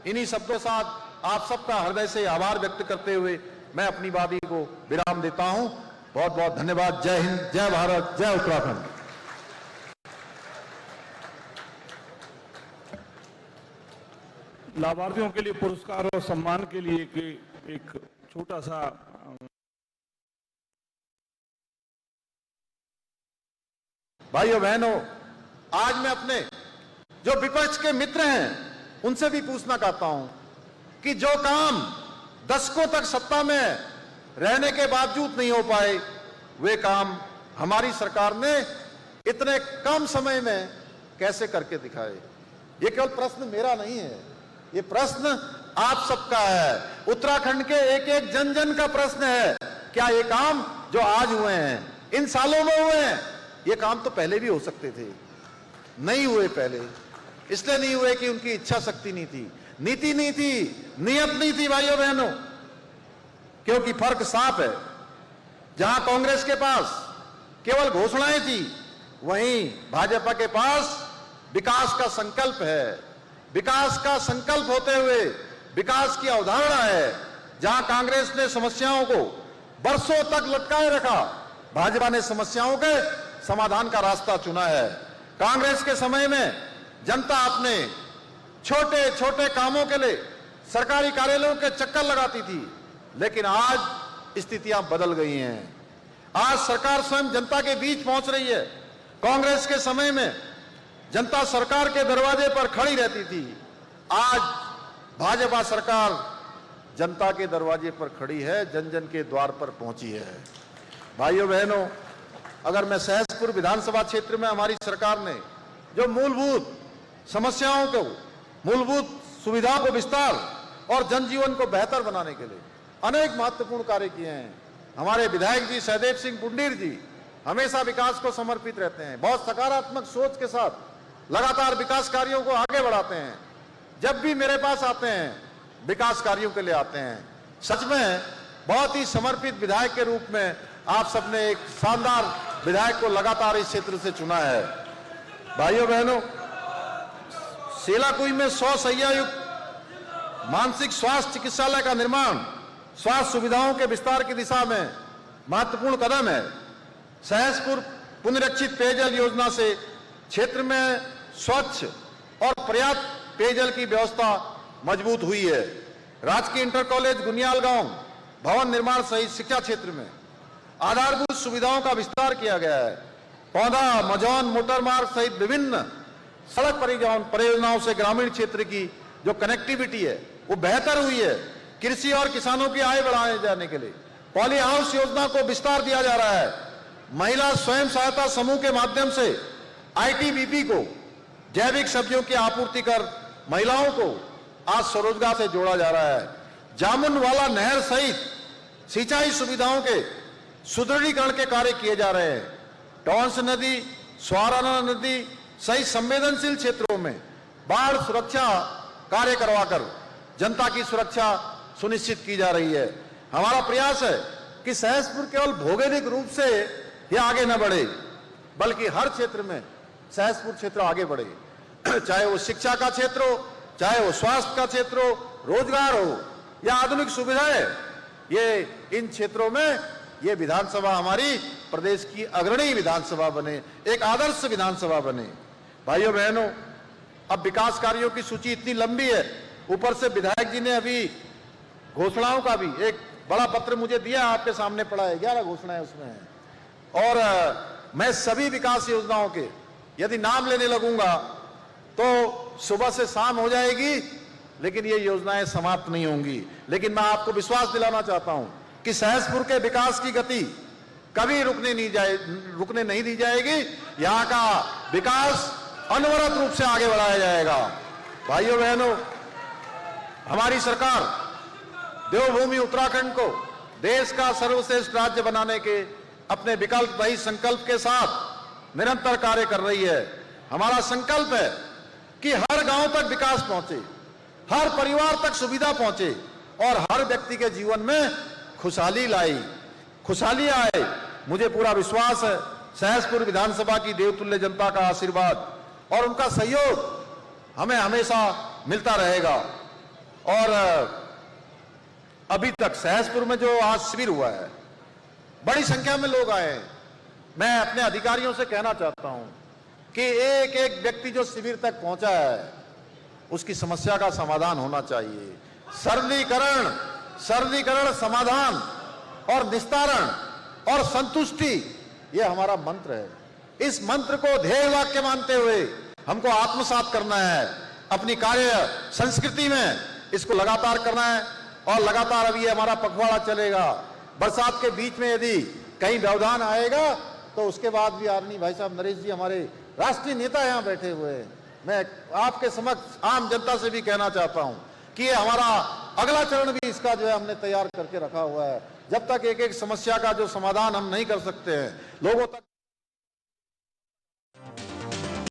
इन्हीं शब्दों के साथ आप सबका हृदय से आभार व्यक्त करते हुए मैं अपनी वाणी को विराम देता हूं। बहुत बहुत धन्यवाद। जय हिंद, जय भारत, जय उत्तराखंड। लाभार्थियों के लिए पुरस्कार और सम्मान के लिए एक छोटा सा भाइयों बहनों, आज मैं अपने जो विपक्ष के मित्र हैं उनसे भी पूछना चाहता हूं कि जो काम दशकों तक सत्ता में रहने के बावजूद नहीं हो पाए, वे काम हमारी सरकार ने इतने कम समय में कैसे करके दिखाए। ये केवल प्रश्न मेरा नहीं है, ये प्रश्न आप सबका है, उत्तराखंड के एक एक जन जन का प्रश्न है। क्या ये काम जो आज हुए हैं, इन सालों में हुए हैं? ये काम तो पहले भी हो सकते थे, नहीं हुए पहले। इसलिए नहीं हुए कि उनकी इच्छा शक्ति नहीं थी, नीति नहीं थी, नियत नहीं थी भाइयों बहनों। क्योंकि फर्क साफ है, जहां कांग्रेस के पास केवल घोषणाएं थी, वहीं भाजपा के पास विकास का संकल्प है। विकास का संकल्प होते हुए विकास की अवधारणा है। जहां कांग्रेस ने समस्याओं को बरसों तक लटकाए रखा, भाजपा ने समस्याओं के समाधान का रास्ता चुना है। कांग्रेस के समय में जनता अपने छोटे छोटे कामों के लिए सरकारी कार्यालयों के चक्कर लगाती थी, लेकिन आज स्थितियां बदल गई हैं। आज सरकार स्वयं जनता के बीच पहुंच रही है। कांग्रेस के समय में जनता सरकार के दरवाजे पर खड़ी रहती थी, आज भाजपा सरकार जनता के दरवाजे पर खड़ी है, जन जन के द्वार पर पहुंची है। भाइयों बहनों, अगर मैं सहसपुर विधानसभा क्षेत्र में हमारी सरकार ने जो मूलभूत समस्याओं को, मूलभूत सुविधाओं को विस्तार और जनजीवन को बेहतर बनाने के लिए अनेक महत्वपूर्ण कार्य किए हैं। हमारे विधायक जी सहदेव सिंह बुंडीर जी हमेशा विकास को समर्पित रहते हैं, बहुत सकारात्मक सोच के साथ लगातार विकास कार्यों को आगे बढ़ाते हैं। जब भी मेरे पास आते हैं, विकास कार्यों के लिए आते हैं। सच में बहुत ही समर्पित विधायक के रूप में आप सबने एक शानदार विधायक को लगातार इस क्षेत्र से चुना है। भाइयों बहनों, सेलाकुई में 100 शैय्या युक्त मानसिक स्वास्थ्य चिकित्सालय का निर्माण स्वास्थ्य सुविधाओं के विस्तार की दिशा में महत्वपूर्ण कदम है। सहसपुर पुनरीक्षित पेयजल योजना से क्षेत्र में स्वच्छ और पर्याप्त पेयजल की व्यवस्था मजबूत हुई है। राजकीय इंटर कॉलेज गुनियाल गांव भवन निर्माण सहित शिक्षा क्षेत्र में आधारभूत सुविधाओं का विस्तार किया गया है। पौधा, मझौन, मोटर मार्ग सहित विभिन्न सड़क परियोजनाओं से ग्रामीण क्षेत्र की जो कनेक्टिविटी है वो बेहतर हुई है। कृषि और किसानों की आय बढ़ाए जाने के लिए पॉली हाउस योजना को विस्तार दिया जा रहा है। महिला स्वयं सहायता समूह के माध्यम से आईटीबीपी को जैविक सब्जियों की आपूर्ति कर महिलाओं को आज स्वरोजगार से जोड़ा जा रहा है। जामुनवाला नहर सहित सिंचाई सुविधाओं के सुदृढ़ीकरण के कार्य किए जा रहे हैं। टॉन्स नदी, स्वाराना नदी सहित संवेदनशील क्षेत्रों में बाढ़ सुरक्षा कार्य करवाकर जनता की सुरक्षा सुनिश्चित की जा रही है। हमारा प्रयास है कि सहसपुर केवल भौगोलिक रूप से ये आगे न बढ़े, बल्कि हर क्षेत्र में सहसपुर क्षेत्र आगे बढ़े, चाहे वो शिक्षा का क्षेत्र हो, चाहे वो स्वास्थ्य का क्षेत्र हो, रोजगार हो या आधुनिक सुविधाएं। ये इन क्षेत्रों में ये विधानसभा हमारी प्रदेश की अग्रणी विधानसभा बने, एक आदर्श विधानसभा बने। भाइयों बहनों, अब विकास कार्यों की सूची इतनी लंबी है, ऊपर से विधायक जी ने अभी घोषणाओं का भी एक बड़ा पत्र मुझे दिया, आपके सामने पड़ा है, 11 घोषणाएं उसमें है। और मैं सभी विकास योजनाओं के यदि नाम लेने लगूंगा तो सुबह से शाम हो जाएगी, लेकिन ये योजनाएं समाप्त नहीं होंगी। लेकिन मैं आपको विश्वास दिलाना चाहता हूं कि सहसपुर के विकास की गति कभी रुकने नहीं दी जाएगी। यहां का विकास अनवरत रूप से आगे बढ़ाया जाएगा। भाइयों बहनों, हमारी सरकार देवभूमि उत्तराखंड को देश का सर्वश्रेष्ठ राज्य बनाने के अपने विकल्प रहित संकल्प के साथ निरंतर कार्य कर रही है। हमारा संकल्प है कि हर गांव तक विकास पहुंचे, हर परिवार तक सुविधा पहुंचे और हर व्यक्ति के जीवन में खुशहाली आए। मुझे पूरा विश्वास है सहसपुर विधानसभा की देवतुल्य जनता का आशीर्वाद और उनका सहयोग हमें हमेशा मिलता रहेगा। और अभी तक सहसपुर में जो आज शिविर हुआ है, बड़ी संख्या में लोग आए। मैं अपने अधिकारियों से कहना चाहता हूं कि एक एक व्यक्ति जो शिविर तक पहुंचा है उसकी समस्या का समाधान होना चाहिए। सरलीकरण, समाधान और निस्तारण और संतुष्टि, ये हमारा मंत्र है। इस मंत्र को ध्येय वाक्य मानते हुए हमको आत्मसात करना है, अपनी कार्य संस्कृति में इसको लगातार करना है। और लगातार अभी हमारा पखवाड़ा चलेगा। बरसात के बीच में यदि कहीं व्यवधान आएगा तो उसके बाद भी आदरणीय भाई साहब नरेश जी हमारे राष्ट्रीय नेता यहां बैठे हुए हैं, मैं आपके समक्ष आम जनता से भी कहना चाहता हूं कि ये हमारा अगला चरण भी इसका जो है हमने तैयार करके रखा हुआ है। जब तक एक एक समस्या का जो समाधान हम नहीं कर सकते हैं, लोगों तक